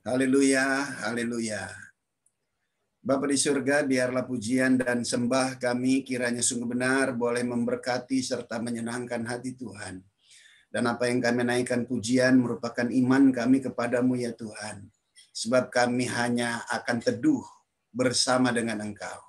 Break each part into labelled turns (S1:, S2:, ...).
S1: Haleluya, haleluya. Bapa di surga, biarlah pujian dan sembah kami kiranya sungguh benar boleh memberkati serta menyenangkan hati Tuhan. Dan apa yang kami naikkan pujian merupakan iman kami kepadamu ya Tuhan. Sebab kami hanya akan teduh bersama dengan Engkau.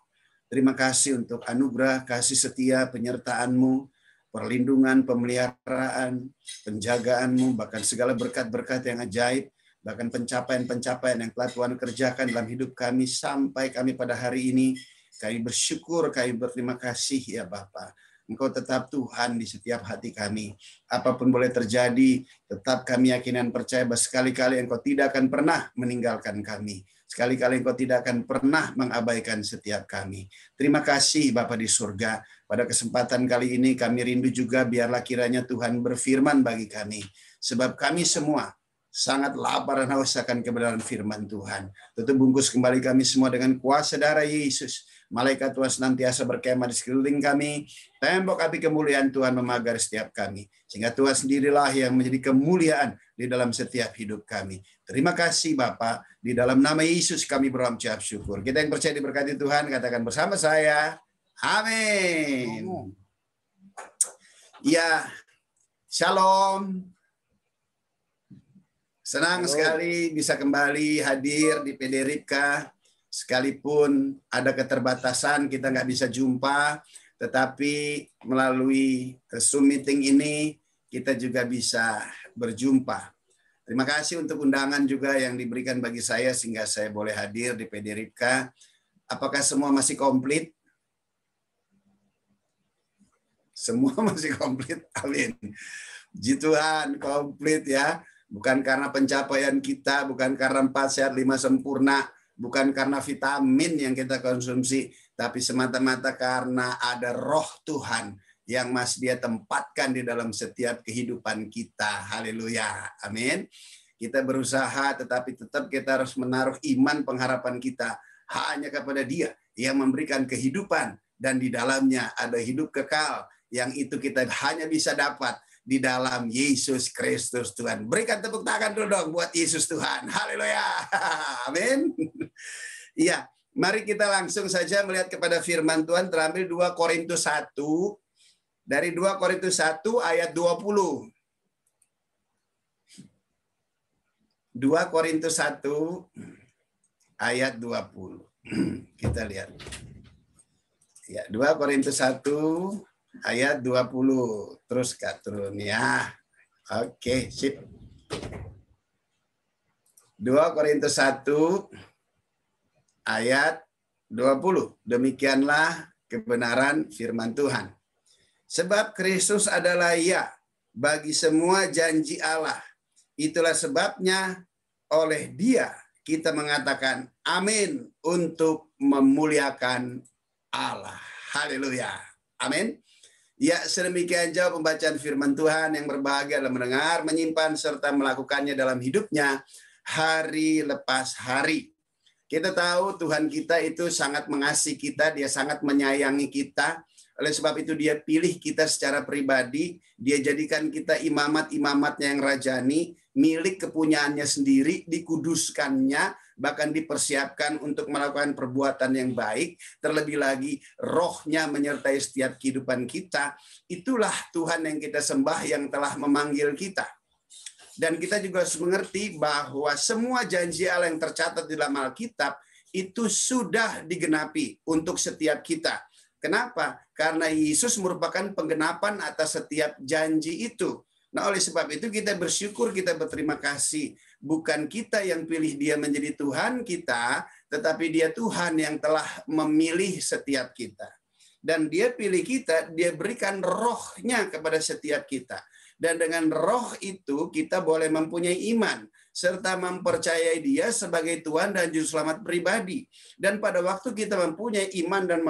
S1: Terima kasih untuk anugerah, kasih setia, penyertaan-Mu, perlindungan, pemeliharaan, penjagaan-Mu, bahkan segala berkat-berkat yang ajaib, bahkan pencapaian-pencapaian yang telah Tuhan kerjakan dalam hidup kami sampai kami pada hari ini. Kami bersyukur, kami berterima kasih ya Bapa. Engkau tetap Tuhan di setiap hati kami. Apapun boleh terjadi, tetap kami yakin dan percaya bahwa sekali-kali Engkau tidak akan pernah meninggalkan kami. Sekali-kali Engkau tidak akan pernah mengabaikan setiap kami. Terima kasih Bapa di surga. Pada kesempatan kali ini kami rindu juga biarlah kiranya Tuhan berfirman bagi kami. Sebab kami semua sangat lapar dan haus akan kebenaran firman Tuhan. Tutup bungkus kembali kami semua dengan kuasa darah Yesus. Malaikat Tuhan senantiasa berkemah di sekeliling kami. Tembok api kemuliaan Tuhan memagari setiap kami. Sehingga Tuhan sendirilah yang menjadi kemuliaan di dalam setiap hidup kami. Terima kasih Bapa. Di dalam nama Yesus kami berucap syukur. Kita yang percaya diberkati Tuhan, katakan bersama saya. Amin. Ya, shalom. Senang sekali bisa kembali hadir di PD Ripka. Sekalipun ada keterbatasan, kita nggak bisa jumpa, tetapi melalui Zoom meeting ini, kita juga bisa berjumpa. Terima kasih untuk undangan juga yang diberikan bagi saya, sehingga saya boleh hadir di PD Ripka. Apakah semua masih komplit? Semua masih komplit, amin. Puji Tuhan, komplit ya. Bukan karena pencapaian kita, bukan karena 4 sehat 5 sempurna, bukan karena vitamin yang kita konsumsi, tapi semata-mata karena ada roh Tuhan yang masih Dia tempatkan di dalam setiap kehidupan kita. Haleluya. Amin. Kita berusaha, tetapi tetap kita harus menaruh iman pengharapan kita hanya kepada Dia yang memberikan kehidupan, dan di dalamnya ada hidup kekal, yang itu kita hanya bisa dapat di dalam Yesus Kristus Tuhan. Berikan tepuk tangan dulu dong buat Yesus Tuhan. Haleluya. Amin. Iya, mari kita langsung saja melihat kepada firman Tuhan terambil 2 Korintus 1. Dari 2 Korintus 1 ayat 20. 2 Korintus 1 ayat 20. Kita lihat. Ya, 2 Korintus 1 ayat 20. Terus Kak turun ya. Oke, sip. 2 Korintus 1 ayat 20. Demikianlah kebenaran firman Tuhan. Sebab Kristus adalah ya bagi semua janji Allah. Itulah sebabnya oleh Dia kita mengatakan amin untuk memuliakan Allah. Haleluya. Amin. Ya, sedemikian jauh pembacaan firman Tuhan. Yang berbahagia adalah mendengar, menyimpan, serta melakukannya dalam hidupnya hari lepas hari. Kita tahu Tuhan kita itu sangat mengasihi kita, Dia sangat menyayangi kita. Oleh sebab itu Dia pilih kita secara pribadi, Dia jadikan kita imamat-imamatnya yang rajani, milik kepunyaannya sendiri, dikuduskannya, bahkan dipersiapkan untuk melakukan perbuatan yang baik. Terlebih lagi rohnya menyertai setiap kehidupan kita. Itulah Tuhan yang kita sembah, yang telah memanggil kita. Dan kita juga harus mengerti bahwa semua janji Allah yang tercatat di dalam Alkitab itu sudah digenapi untuk setiap kita. Kenapa? Karena Yesus merupakan penggenapan atas setiap janji itu. Nah, oleh sebab itu kita bersyukur, kita berterima kasih. Bukan kita yang pilih Dia menjadi Tuhan kita, tetapi Dia Tuhan yang telah memilih setiap kita. Dan Dia pilih kita, Dia berikan rohnya kepada setiap kita. Dan dengan roh itu kita boleh mempunyai iman, serta mempercayai Dia sebagai Tuhan dan Juru Selamat pribadi. Dan pada waktu kita mempunyai iman dan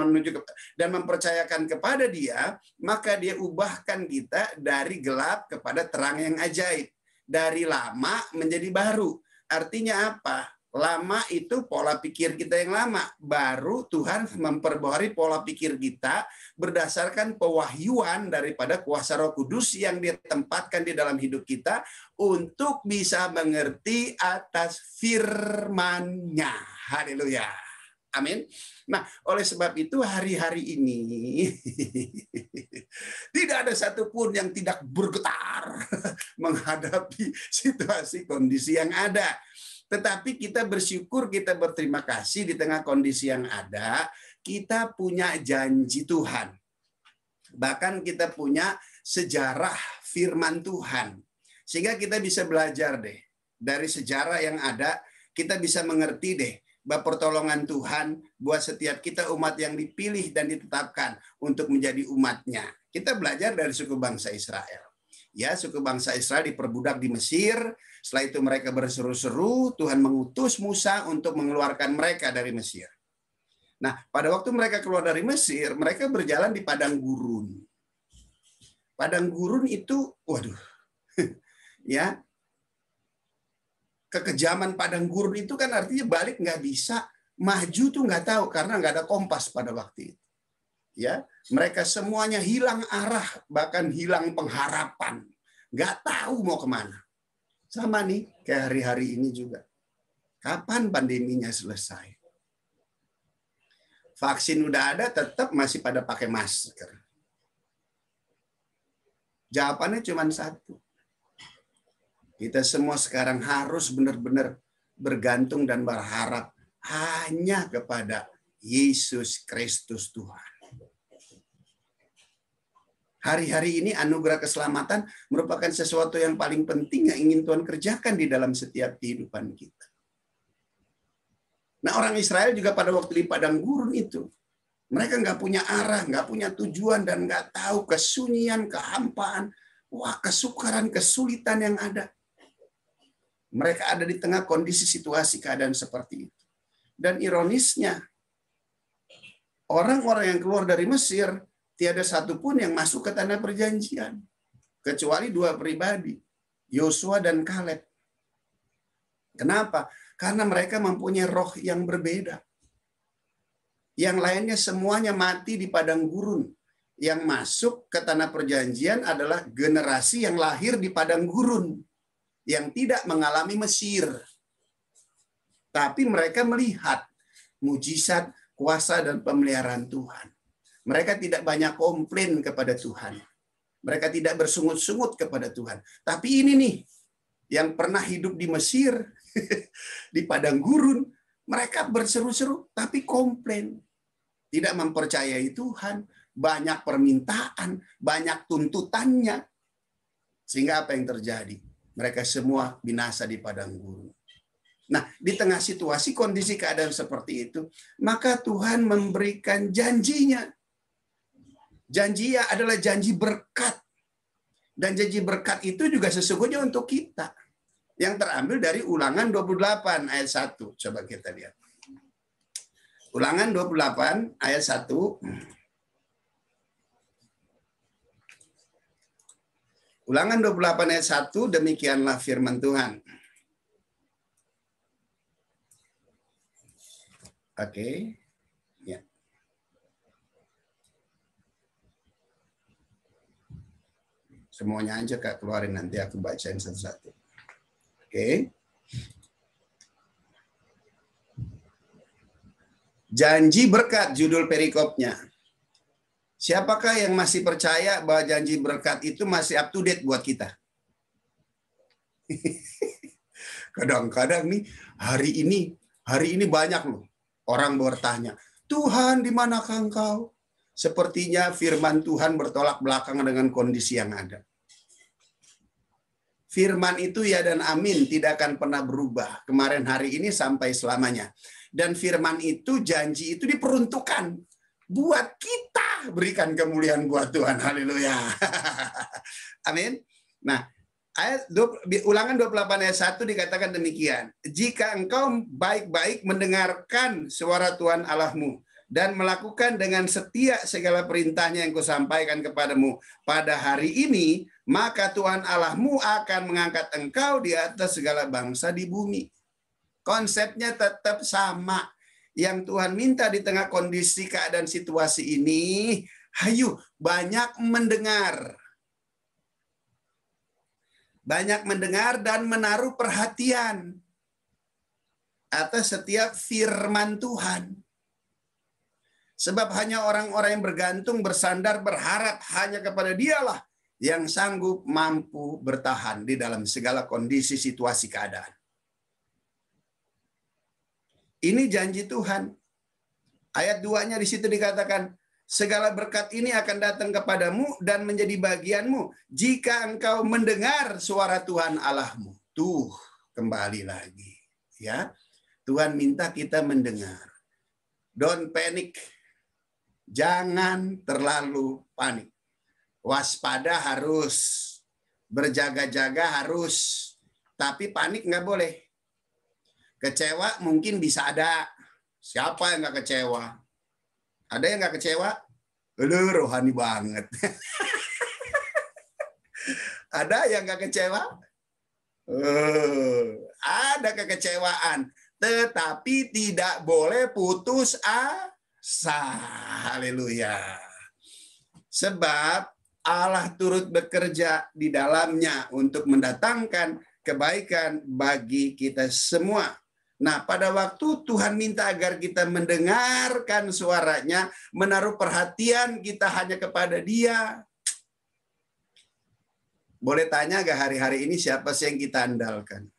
S1: mempercayakan kepada Dia, maka Dia ubahkan kita dari gelap kepada terang yang ajaib, dari lama menjadi baru. Artinya apa? Lama itu pola pikir kita yang lama. Baru Tuhan memperbaharui pola pikir kita berdasarkan pewahyuan daripada kuasa Roh Kudus yang ditempatkan di dalam hidup kita untuk bisa mengerti atas firman-Nya. Haleluya. Amin. Nah, oleh sebab itu hari-hari ini tidak ada satupun yang tidak bergetar menghadapi situasi kondisi yang ada. Tetapi kita bersyukur, kita berterima kasih di tengah kondisi yang ada, kita punya janji Tuhan. Bahkan kita punya sejarah firman Tuhan. Sehingga kita bisa belajar deh. Dari sejarah yang ada, kita bisa mengerti deh bahwa pertolongan Tuhan buat setiap kita umat yang dipilih dan ditetapkan untuk menjadi umatnya. Kita belajar dari suku bangsa Israel. Ya, suku bangsa Israel diperbudak di Mesir. Setelah itu mereka berseru-seru, Tuhan mengutus Musa untuk mengeluarkan mereka dari Mesir. Nah, pada waktu mereka keluar dari Mesir, mereka berjalan di padang gurun. Padang gurun itu, waduh, ya, kekejaman padang gurun itu kan artinya balik nggak bisa, maju tuh nggak tahu karena nggak ada kompas pada waktu itu. Ya, mereka semuanya hilang arah, bahkan hilang pengharapan, nggak tahu mau kemana. Sama nih kayak hari-hari ini juga. Kapan pandeminya selesai? Vaksin udah ada, tetap masih pada pakai masker. Jawabannya cuma satu. Kita semua sekarang harus benar-benar bergantung dan berharap hanya kepada Yesus Kristus Tuhan. Hari-hari ini anugerah keselamatan merupakan sesuatu yang paling penting yang ingin Tuhan kerjakan di dalam setiap kehidupan kita. Nah, orang Israel juga pada waktu di padang gurun itu, mereka nggak punya arah, nggak punya tujuan, dan nggak tahu kesunyian, kehampaan, kesukaran, kesulitan yang ada. Mereka ada di tengah kondisi situasi keadaan seperti itu. Dan ironisnya, orang-orang yang keluar dari Mesir, tiada satupun yang masuk ke tanah perjanjian. Kecuali dua pribadi, Yosua dan Kaleb. Kenapa? Karena mereka mempunyai roh yang berbeda. Yang lainnya semuanya mati di padang gurun. Yang masuk ke tanah perjanjian adalah generasi yang lahir di padang gurun. Yang tidak mengalami Mesir. Tapi mereka melihat mujizat, kuasa, dan pemeliharaan Tuhan. Mereka tidak banyak komplain kepada Tuhan. Mereka tidak bersungut-sungut kepada Tuhan. Tapi ini nih, yang pernah hidup di Mesir, di padang gurun, mereka berseru-seru, tapi komplain. Tidak mempercayai Tuhan, banyak permintaan, banyak tuntutannya. Sehingga apa yang terjadi? Mereka semua binasa di padang gurun. Nah, di tengah situasi kondisi keadaan seperti itu, maka Tuhan memberikan janjinya. Janji adalah janji berkat. Dan janji berkat itu juga sesungguhnya untuk kita. Yang terambil dari Ulangan 28 ayat 1. Coba kita lihat. Ulangan 28 ayat 1. Ulangan 28 ayat 1, demikianlah firman Tuhan. Oke. Ya. Semuanya aja Kak keluarin, nanti aku bacain satu-satu. Oke. Janji berkat judul perikopnya. Siapakah yang masih percaya bahwa janji berkat itu masih up to date buat kita? Kadang-kadang nih hari ini banyak loh orang bertanya, Tuhan di manakah Engkau? Sepertinya firman Tuhan bertolak belakang dengan kondisi yang ada. Firman itu ya dan amin, tidak akan pernah berubah. Kemarin, hari ini, sampai selamanya. Dan firman itu, janji itu diperuntukkan buat kita berikan kemuliaan buat Tuhan. Haleluya. Amin. Nah, Ulangan 28 ayat 1 dikatakan demikian. Jika engkau baik-baik mendengarkan suara Tuhan Allahmu dan melakukan dengan setia segala perintahnya yang kusampaikan kepadamu pada hari ini, maka Tuhan Allahmu akan mengangkat engkau di atas segala bangsa di bumi. Konsepnya tetap sama. Yang Tuhan minta di tengah kondisi keadaan situasi ini, ayo banyak mendengar. Banyak mendengar dan menaruh perhatian atas setiap firman Tuhan. Sebab hanya orang-orang yang bergantung, bersandar, berharap hanya kepada Dialah yang sanggup mampu bertahan di dalam segala kondisi situasi keadaan. Ini janji Tuhan. Ayat 2-nya di situ dikatakan, segala berkat ini akan datang kepadamu dan menjadi bagianmu jika engkau mendengar suara Tuhan Allahmu. Tuh, kembali lagi. Ya, Tuhan minta kita mendengar. Don't panic. Jangan terlalu panik. Waspada harus. Berjaga-jaga harus. Tapi panik nggak boleh. Kecewa mungkin bisa ada. Siapa yang nggak kecewa? Ada yang nggak kecewa? Aduh, rohani banget. Ada yang nggak kecewa? Ada kekecewaan. Tetapi tidak boleh putus asa. Haleluya. Sebab Allah turut bekerja di dalamnya untuk mendatangkan kebaikan bagi kita semua. Nah, pada waktu Tuhan minta agar kita mendengarkan suaranya, menaruh perhatian kita hanya kepada Dia. Boleh tanya gak hari-hari ini siapa sih yang kita andalkan?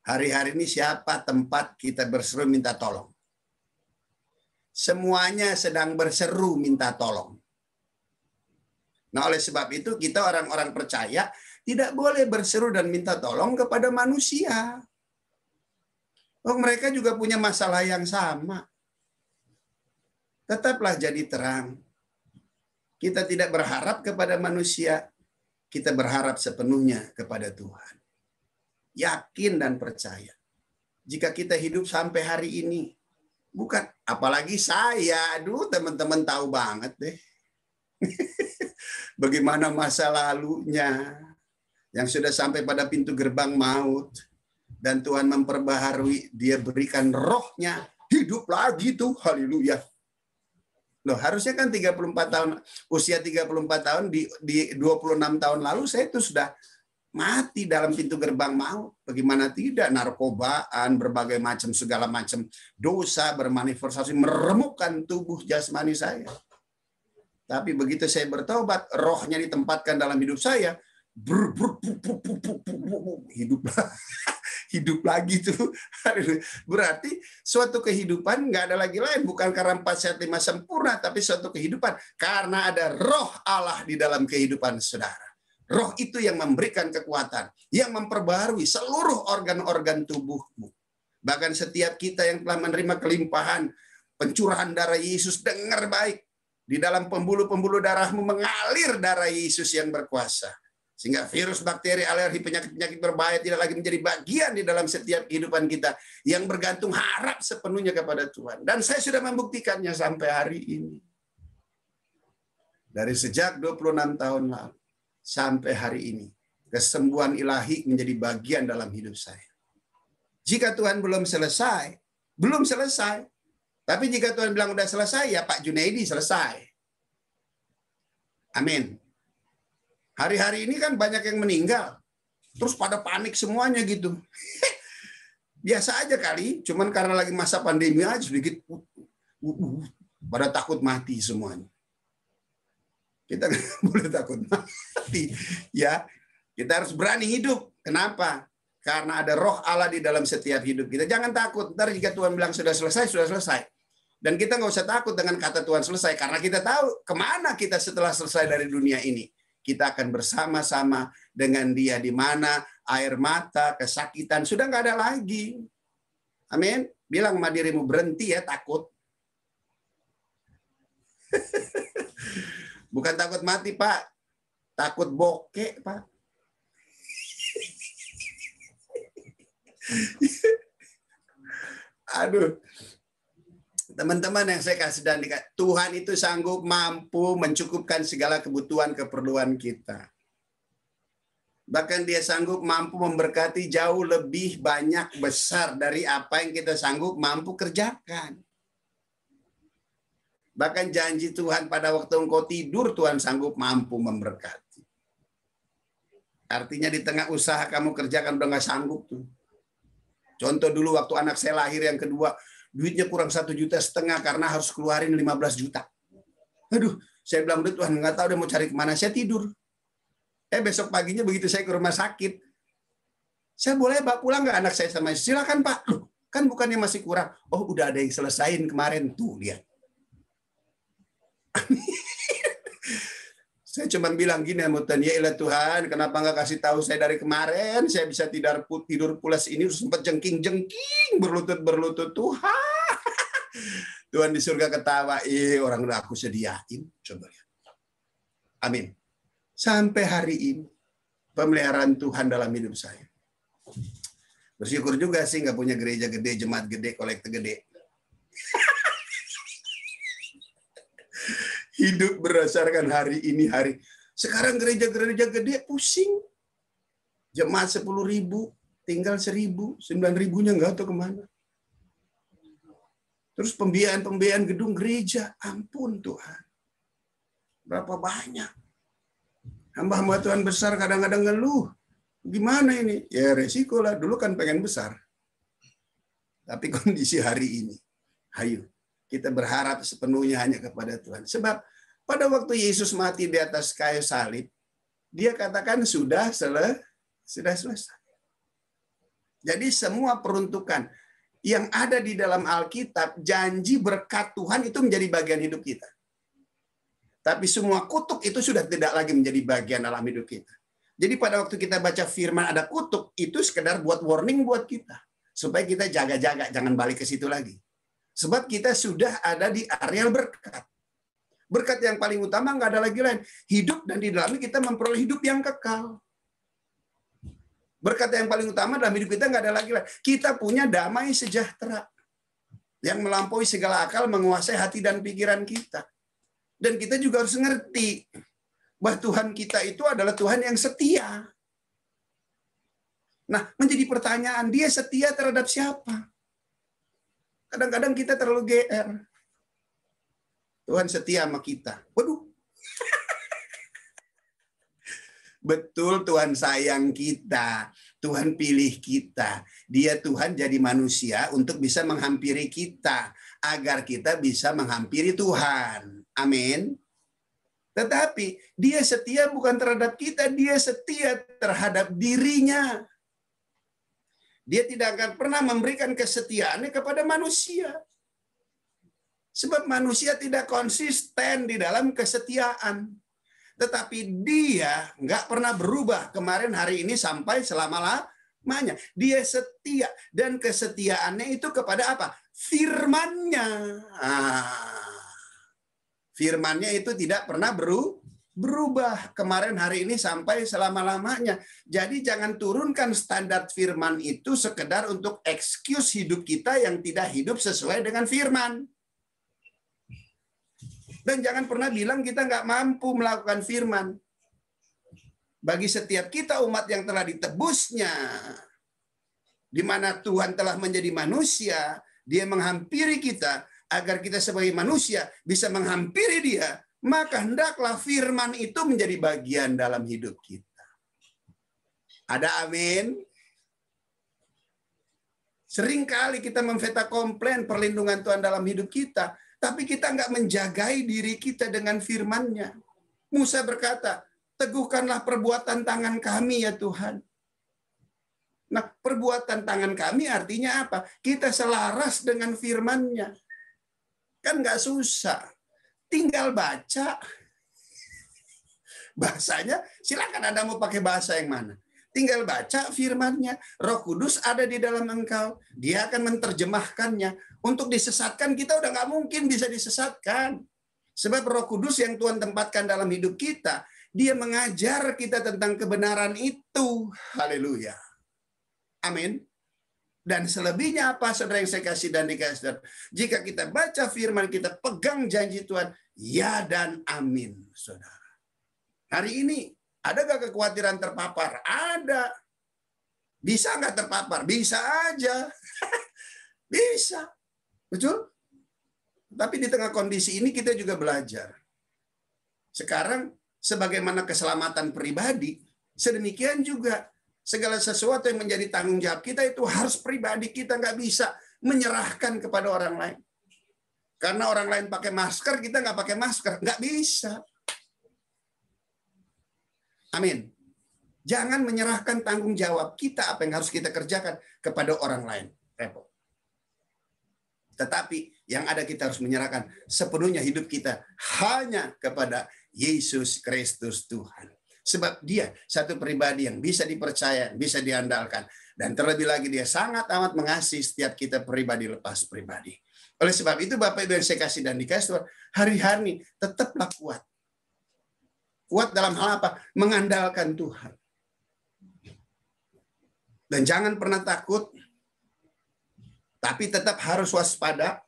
S1: Hari-hari ini siapa tempat kita berseru minta tolong? Semuanya sedang berseru minta tolong. Nah, oleh sebab itu kita orang-orang percaya tidak boleh berseru dan minta tolong kepada manusia. Oh, mereka juga punya masalah yang sama. Tetaplah jadi terang. Kita tidak berharap kepada manusia. Kita berharap sepenuhnya kepada Tuhan. Yakin dan percaya. Jika kita hidup sampai hari ini. Bukan, apalagi saya. Aduh, teman-teman tahu banget deh. Bagaimana masa lalunya. Yang sudah sampai pada pintu gerbang maut. Dan Tuhan memperbaharui, Dia berikan rohnya, hidup lagi tuh, haleluya. Loh, harusnya kan 34 tahun, usia 34 tahun, di 26 tahun lalu saya itu sudah mati dalam pintu gerbang maut. Bagaimana tidak, narkobaan, berbagai macam, segala macam dosa bermanifestasi, meremukkan tubuh jasmani saya. Tapi begitu saya bertobat, rohnya ditempatkan dalam hidup saya, hidup lagi tuh. Berarti suatu kehidupan nggak ada lagi lain, bukan karena 4 sehat 5 sempurna, tapi suatu kehidupan karena ada roh Allah di dalam kehidupan saudara. Roh itu yang memberikan kekuatan, yang memperbaharui seluruh organ-organ tubuhmu. Bahkan setiap kita yang telah menerima kelimpahan pencurahan darah Yesus, dengar baik, di dalam pembuluh-pembuluh darahmu mengalir darah Yesus yang berkuasa. Sehingga virus, bakteri, alergi, penyakit-penyakit berbahaya tidak lagi menjadi bagian di dalam setiap kehidupan kita yang bergantung harap sepenuhnya kepada Tuhan. Dan saya sudah membuktikannya sampai hari ini. Dari sejak 26 tahun lalu sampai hari ini, kesembuhan ilahi menjadi bagian dalam hidup saya. Jika Tuhan belum selesai, belum selesai. Tapi jika Tuhan bilang udah selesai, ya Pak Junaidi selesai. Amin. Hari-hari ini kan banyak yang meninggal. Terus pada panik semuanya gitu. Biasa aja kali, cuman karena lagi masa pandemi aja sedikit pada takut mati semuanya. Kita nggak boleh takut mati. Ya, kita harus berani hidup. Kenapa? Karena ada roh Allah di dalam setiap hidup kita. Jangan takut. Ntar jika Tuhan bilang sudah selesai, sudah selesai. Dan kita nggak usah takut dengan kata Tuhan selesai. Karena kita tahu kemana kita setelah selesai dari dunia ini. Kita akan bersama-sama dengan Dia di mana air mata, kesakitan sudah nggak ada lagi. Amin. Bilang sama dirimu, berhenti ya takut. Bukan takut mati, Pak. Takut bokek, Pak. Aduh. Teman-teman yang saya kasih dan Tuhan itu sanggup mampu mencukupkan segala kebutuhan keperluan kita. Bahkan dia sanggup mampu memberkati jauh lebih banyak besar dari apa yang kita sanggup mampu kerjakan. Bahkan janji Tuhan pada waktu engkau tidur, Tuhan sanggup mampu memberkati. Artinya di tengah usaha kamu kerjakan udah nggak sanggup tuh. Contoh dulu waktu anak saya lahir yang kedua, duitnya kurang 1,5 juta karena harus keluarin 15 juta. Aduh, saya bilang, udah Tuhan nggak tahu dia mau cari kemana, saya tidur. Besok paginya begitu saya ke rumah sakit, saya boleh bawa pulang nggak anak saya sama istri? Silakan Pak. Loh, kan bukannya masih kurang. Oh, udah ada yang selesain kemarin tuh, lihat. Saya cuma bilang gini sama Tuhan, ya ilah Tuhan, kenapa nggak kasih tahu saya dari kemarin? Saya bisa tidur pulas ini, sempat jengking-jengking, berlutut Tuhan. Tuhan di surga ketawa, orang udah aku sediain. Coba lihat. Amin. Sampai hari ini, pemeliharaan Tuhan dalam hidup saya. Bersyukur juga sih nggak punya gereja gede, jemaat gede, kolekte gede. Hidup berdasarkan hari ini hari. Sekarang gereja-gereja gede pusing. Jemaat 10.000, tinggal 1.000, 9.000-nya nggak tahu kemana. Terus pembiayaan gedung gereja, ampun Tuhan. Berapa banyak. Hamba-hamba Tuhan besar kadang-kadang ngeluh. Gimana ini? Ya resiko lah. Dulu kan pengen besar. Tapi kondisi hari ini, ayo. Kita berharap sepenuhnya hanya kepada Tuhan. Sebab pada waktu Yesus mati di atas kayu salib, dia katakan sudah selesai. Jadi semua peruntukan yang ada di dalam Alkitab, janji berkat Tuhan itu menjadi bagian hidup kita. Tapi semua kutuk itu sudah tidak lagi menjadi bagian dalam hidup kita. Jadi pada waktu kita baca firman ada kutuk, itu sekedar buat warning buat kita. Supaya kita jaga-jaga, jangan balik ke situ lagi. Sebab kita sudah ada di areal berkat. Berkat yang paling utama nggak ada lagi lain. Hidup dan di dalamnya kita memperoleh hidup yang kekal. Berkat yang paling utama dalam hidup kita nggak ada lagi lain. Kita punya damai sejahtera. Yang melampaui segala akal menguasai hati dan pikiran kita. Dan kita juga harus ngerti bahwa Tuhan kita itu adalah Tuhan yang setia. Nah, menjadi pertanyaan, dia setia terhadap siapa? Kadang-kadang kita terlalu GR. Tuhan setia sama kita. Waduh. Betul, Tuhan sayang kita. Tuhan pilih kita. Dia Tuhan jadi manusia untuk bisa menghampiri kita. Agar kita bisa menghampiri Tuhan. Amin. Tetapi dia setia bukan terhadap kita. Dia setia terhadap dirinya. Dia tidak akan pernah memberikan kesetiaannya kepada manusia. Sebab manusia tidak konsisten di dalam kesetiaan. Tetapi dia nggak pernah berubah kemarin, hari ini, sampai selama-lamanya. Dia setia. Dan kesetiaannya itu kepada apa? Firman-Nya. Firman-Nya itu tidak pernah berubah kemarin, hari ini, sampai selama-lamanya. Jadi jangan turunkan standar firman itu sekedar untuk excuse hidup kita yang tidak hidup sesuai dengan firman. Dan jangan pernah bilang kita nggak mampu melakukan firman. Bagi setiap kita umat yang telah ditebusnya, di mana Tuhan telah menjadi manusia, dia menghampiri kita, agar kita sebagai manusia bisa menghampiri dia, maka hendaklah firman itu menjadi bagian dalam hidup kita. Ada amin? Seringkali kita memfeta komplain perlindungan Tuhan dalam hidup kita, tapi kita nggak menjagai diri kita dengan firman-Nya. Musa berkata, teguhkanlah perbuatan tangan kami ya Tuhan. Nah, perbuatan tangan kami artinya apa? Kita selaras dengan firman-Nya. Kan nggak susah. Tinggal baca. Bahasanya, silakan Anda mau pakai bahasa yang mana. Tinggal baca firman-Nya. Roh Kudus ada di dalam engkau. Dia akan menerjemahkannya. Untuk disesatkan, kita udah nggak mungkin bisa disesatkan. Sebab Roh Kudus yang Tuhan tempatkan dalam hidup kita, dia mengajar kita tentang kebenaran itu. Haleluya. Amin. Dan selebihnya apa, saudara yang saya kasih dan dikasih? Jika kita baca firman, kita pegang janji Tuhan, ya dan amin, saudara. Hari ini Ada nggak kekhawatiran terpapar? Ada. Bisa nggak terpapar? Bisa aja. Bisa. Betul? Tapi di tengah kondisi ini kita juga belajar. Sekarang, sebagaimana keselamatan pribadi, sedemikian juga segala sesuatu yang menjadi tanggung jawab kita itu harus pribadi. Kita nggak bisa menyerahkan kepada orang lain. Karena orang lain pakai masker, kita nggak pakai masker. Nggak bisa. Amin. Jangan menyerahkan tanggung jawab kita, apa yang harus kita kerjakan, kepada orang lain. Repot. Tetapi yang ada kita harus menyerahkan sepenuhnya hidup kita hanya kepada Yesus Kristus Tuhan. Sebab dia satu pribadi yang bisa dipercaya, bisa diandalkan. Dan terlebih lagi dia sangat amat mengasihi setiap kita pribadi lepas pribadi. Oleh sebab itu Bapak Ibu yang saya kasih dan dikasih Tuhan, hari-hari tetaplah kuat. Kuat dalam hal apa? Mengandalkan Tuhan. Dan jangan pernah takut, tapi tetap harus waspada.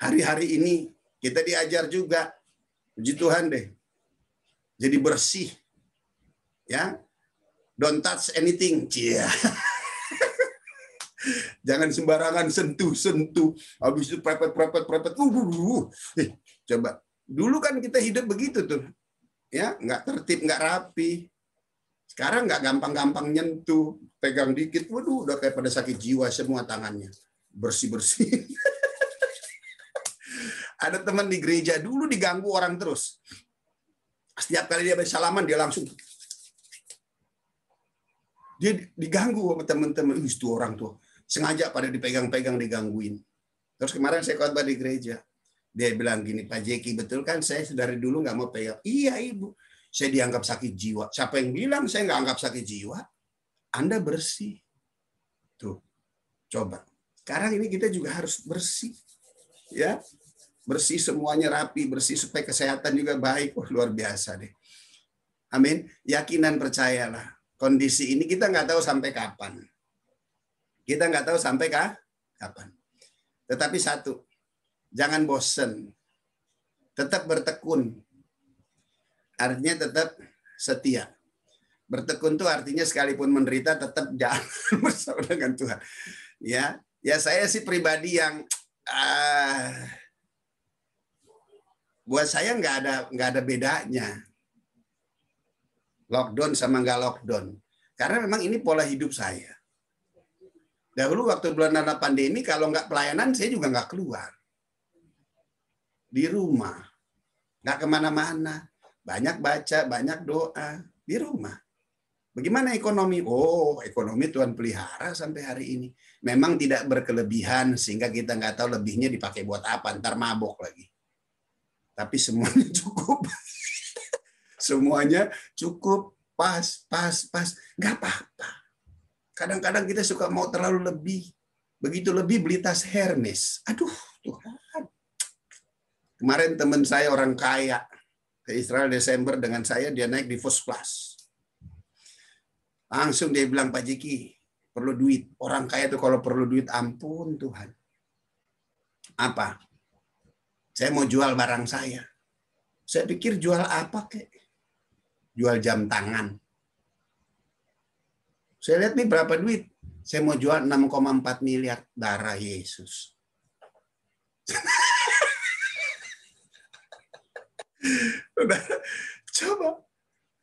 S1: Hari-hari ini kita diajar juga, puji Tuhan deh, jadi bersih. Ya, don't touch anything. Cia. Jangan sembarangan sentuh-sentuh. Habis itu prepet. Coba. Dulu kan kita hidup begitu tuh. Ya, nggak tertib, nggak rapi. Sekarang nggak gampang-gampang nyentuh, pegang dikit, waduh, udah kayak pada sakit jiwa semua tangannya. Bersih-bersih. Ada teman di gereja dulu diganggu orang terus. Setiap kali dia bersalaman, dia langsung. Dia diganggu sama teman-teman. Itu orang tuh. Sengaja pada dipegang-pegang, digangguin. Terus kemarin saya khotbah di gereja. Dia bilang gini, Pak Jeki, betul kan saya dari dulu nggak mau pegang. Iya Ibu, saya dianggap sakit jiwa. Siapa yang bilang saya nggak anggap sakit jiwa? Anda bersih. Tuh, coba. Sekarang ini kita juga harus bersih. Ya, bersih semuanya rapi, bersih supaya kesehatan juga baik. Wah, luar biasa deh. Amin. Yakin dan percayalah. Kondisi ini kita nggak tahu sampai kapan. Kita nggak tahu sampai kapan. Tetapi satu, jangan bosen. Tetap bertekun. Artinya tetap setia. Bertekun itu artinya sekalipun menderita tetap jalan bersama dengan Tuhan. Ya, saya sih pribadi yang buat saya nggak ada bedanya. Lockdown sama nggak lockdown. Karena memang ini pola hidup saya. Dahulu waktu bulan pandemi, kalau nggak pelayanan, saya juga nggak keluar. Di rumah. Nggak kemana-mana. Banyak baca, banyak doa. Di rumah. Bagaimana ekonomi? Oh, ekonomi Tuhan pelihara sampai hari ini. Memang tidak berkelebihan, sehingga kita nggak tahu lebihnya dipakai buat apa. Ntar mabok lagi. Tapi semuanya cukup. Semuanya cukup. Pas. Nggak apa-apa. Kadang-kadang kita suka mau terlalu lebih. Begitu lebih beli tas Hermes. Aduh, Tuhan. Kemarin teman saya orang kaya ke Israel Desember dengan saya, dia naik di first class. Langsung dia bilang, Pak Jeki, perlu duit. Orang kaya itu kalau perlu duit, ampun Tuhan. Apa? Saya mau jual barang saya. Saya pikir jual apa kek? Jual jam tangan. Saya lihat nih berapa duit. Saya mau jual 6,4 miliar darah Yesus. Coba.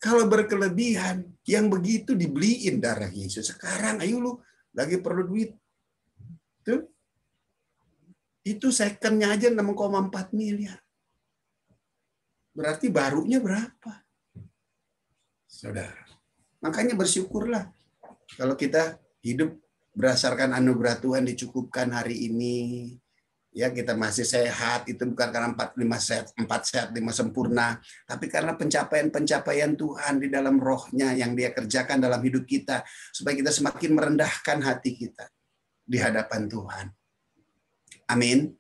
S1: Kalau berkelebihan, yang begitu dibeliin darah Yesus. Sekarang ayo lu lagi perlu duit. Tuh. Itu second-nya aja 6,4 miliar. Berarti barunya berapa? Saudara. Makanya bersyukurlah. Kalau kita hidup berdasarkan anugerah Tuhan dicukupkan hari ini, ya kita masih sehat, itu bukan karena 4 sehat 5 sempurna, tapi karena pencapaian-pencapaian Tuhan di dalam rohnya yang dia kerjakan dalam hidup kita, supaya kita semakin merendahkan hati kita di hadapan Tuhan. Amin.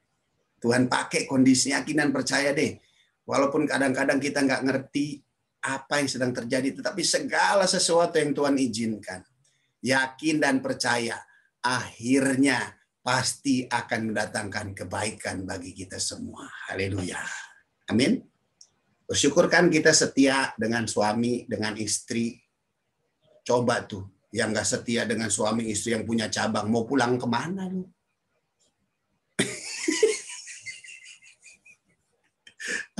S1: Tuhan pakai kondisi yakin dan percaya deh. Walaupun kadang-kadang kita nggak ngerti apa yang sedang terjadi, tetapi segala sesuatu yang Tuhan izinkan, yakin dan percaya, akhirnya pasti akan mendatangkan kebaikan bagi kita semua. Haleluya. Amin. Bersyukur kan kita setia dengan suami, dengan istri. Coba tuh, yang nggak setia dengan suami istri yang punya cabang, mau pulang kemana lu?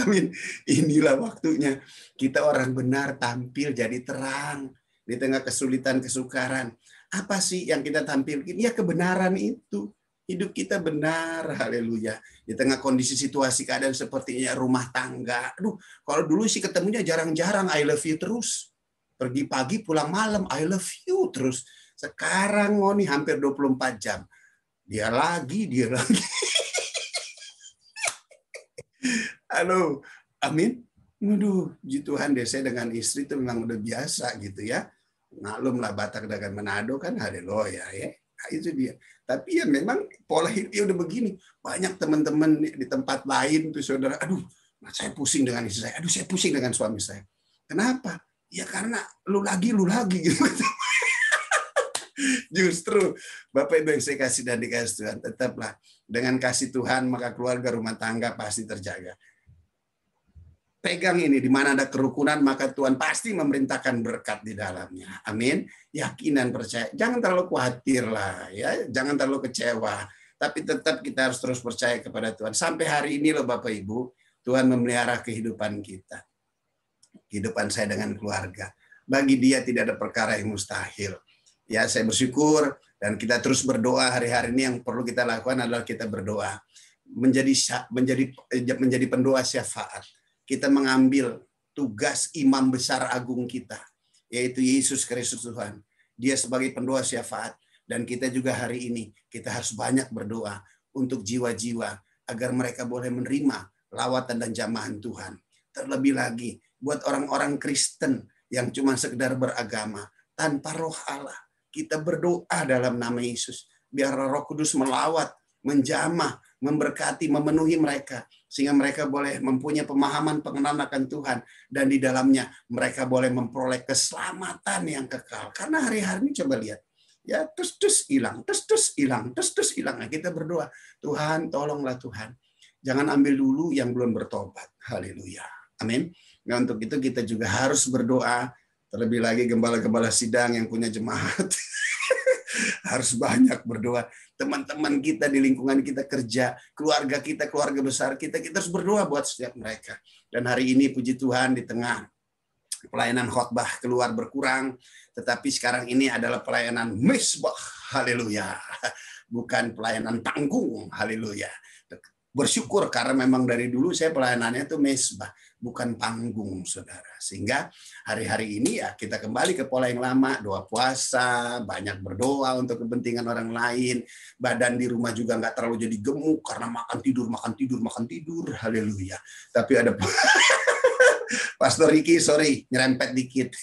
S1: Amin. Inilah waktunya kita orang benar tampil jadi terang di tengah kesulitan, kesukaran. Apa sih yang kita tampilkan? Ya kebenaran itu. Hidup kita benar, haleluya. Di tengah kondisi situasi keadaan sepertinya rumah tangga. Aduh, kalau dulu sih ketemunya jarang-jarang, I love you terus. Pergi pagi, pulang malam, I love you terus. Sekarang nih hampir 24 jam. Dia lagi. Halo, amin. Waduh, puji Tuhan deh, saya dengan istri itu memang udah biasa gitu ya. Maklum lah Batak dengan Manado kan, haleluya ya. Nah, itu dia. Tapi ya memang pola hidupnya udah begini. Banyak teman-teman di tempat lain tuh saudara, aduh, saya pusing dengan istri saya. Aduh, saya pusing dengan suami saya. Kenapa? Ya karena lu lagi gitu. Justru Bapak Ibu yang saya kasih dan dikasih Tuhan, tetaplah dengan kasih Tuhan maka keluarga rumah tangga pasti terjaga. Pegang ini, di mana ada kerukunan maka Tuhan pasti memerintahkan berkat di dalamnya. Amin. Yakinan, percaya. Jangan terlalu khawatir lah ya, jangan terlalu kecewa. Tapi tetap kita harus terus percaya kepada Tuhan. Sampai hari ini loh Bapak Ibu, Tuhan memelihara kehidupan kita. Kehidupan saya dengan keluarga. Bagi Dia tidak ada perkara yang mustahil. Ya, saya bersyukur dan kita terus berdoa. Hari-hari ini yang perlu kita lakukan adalah kita berdoa. Menjadi pendoa syafaat. Kita mengambil tugas imam besar agung kita, yaitu Yesus Kristus Tuhan. Dia sebagai pendoa syafaat. Dan kita juga hari ini, kita harus banyak berdoa untuk jiwa-jiwa, agar mereka boleh menerima lawatan dan jamahan Tuhan. Terlebih lagi, buat orang-orang Kristen yang cuma sekedar beragama, tanpa roh Allah. Kita berdoa dalam nama Yesus. Biar Roh Kudus melawat, menjamah, memberkati, memenuhi mereka. Sehingga mereka boleh mempunyai pemahaman pengenalan akan Tuhan. Dan di dalamnya mereka boleh memperoleh keselamatan yang kekal. Karena hari-hari ini coba lihat. Ya, terus hilang, terus hilang. Nah, kita berdoa, Tuhan tolonglah Tuhan. Jangan ambil dulu yang belum bertobat. Haleluya. Amin. Nah, untuk itu kita juga harus berdoa. Terlebih lagi gembala-gembala sidang yang punya jemaat. Harus banyak berdoa. Teman-teman kita di lingkungan kita kerja, keluarga kita, keluarga besar kita harus berdoa buat setiap mereka. Dan hari ini puji Tuhan di tengah pelayanan khotbah keluar berkurang, tetapi sekarang ini adalah pelayanan misbah. Haleluya. Bukan pelayanan panggung. Haleluya. Bersyukur karena memang dari dulu saya pelayanannya itu mesbah, bukan panggung, saudara. Sehingga hari-hari ini ya kita kembali ke pola yang lama, doa puasa, banyak berdoa untuk kepentingan orang lain. Badan di rumah juga nggak terlalu jadi gemuk karena makan tidur. Haleluya. Tapi ada Pastor Ricky, sorry, nyerempet dikit.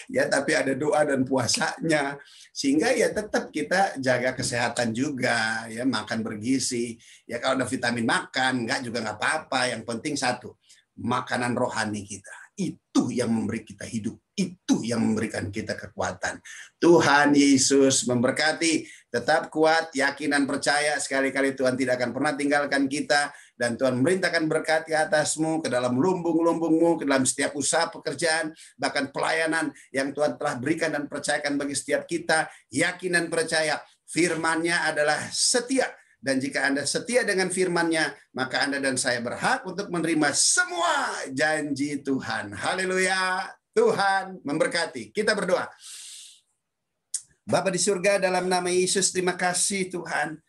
S1: Ya, tapi ada doa dan puasanya. Sehingga ya tetap kita jaga kesehatan juga, ya makan bergizi. Ya kalau ada vitamin makan, enggak juga nggak apa-apa. Yang penting satu, makanan rohani kita. Itu yang memberi kita hidup. Itu yang memberikan kita kekuatan. Tuhan Yesus memberkati. Tetap kuat, yakinan percaya. Sekali-kali Tuhan tidak akan pernah tinggalkan kita. Dan Tuhan memerintahkan berkat ke atasmu, ke dalam lumbung-lumbungmu, ke dalam setiap usaha pekerjaan, bahkan pelayanan yang Tuhan telah berikan dan percayakan bagi setiap kita. Yakinan percaya, firman-Nya adalah setia. Dan jika Anda setia dengan firman-Nya, maka Anda dan saya berhak untuk menerima semua janji Tuhan. Haleluya. Tuhan memberkati. Kita berdoa. Bapa di surga, dalam nama Yesus, terima kasih Tuhan.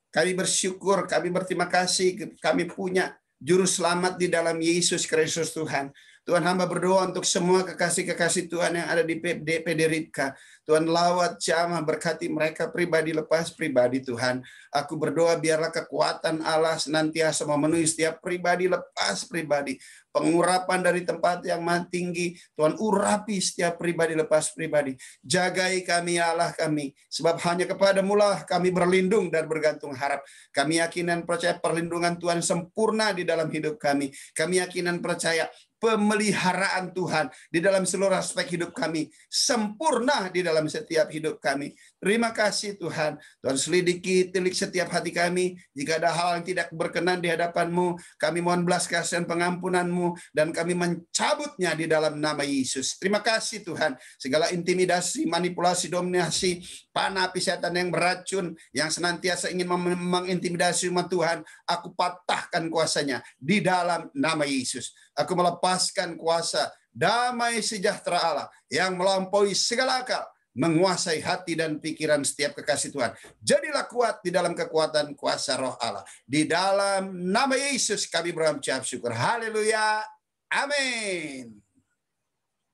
S1: Kami bersyukur, kami berterima kasih, kami punya juru selamat di dalam Yesus Kristus Tuhan. Tuhan, hamba berdoa untuk semua kekasih-kekasih Tuhan yang ada di PD Ripka. Tuhan, lawat, jamah, berkati mereka pribadi lepas pribadi Tuhan. Aku berdoa biarlah kekuatan Allah senantiasa memenuhi setiap pribadi lepas pribadi. Pengurapan dari tempat yang maha tinggi. Tuhan, urapi setiap pribadi lepas pribadi. Jagai kami Allah kami. Sebab hanya kepadamu lah kami berlindung dan bergantung harap. Kami yakin dan percaya perlindungan Tuhan sempurna di dalam hidup kami. Kami yakin dan percaya pemeliharaan Tuhan di dalam seluruh aspek hidup kami, sempurna di dalam setiap hidup kami. Terima kasih Tuhan. Tuhan selidiki, tilik setiap hati kami. Jika ada hal yang tidak berkenan di hadapan-Mu, kami mohon belas kasihan pengampunan-Mu, dan kami mencabutnya di dalam nama Yesus. Terima kasih Tuhan. Segala intimidasi, manipulasi, dominasi, panah api setan yang beracun, yang senantiasa ingin mengintimidasi umat Tuhan, aku patahkan kuasanya di dalam nama Yesus. Aku melepaskan kuasa damai sejahtera Allah yang melampaui segala akal, menguasai hati dan pikiran setiap kekasih Tuhan. Jadilah kuat di dalam kekuatan kuasa roh Allah. Di dalam nama Yesus kami berucap syukur. Haleluya. Amin.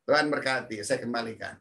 S1: Tuhan berkati. Saya kembalikan.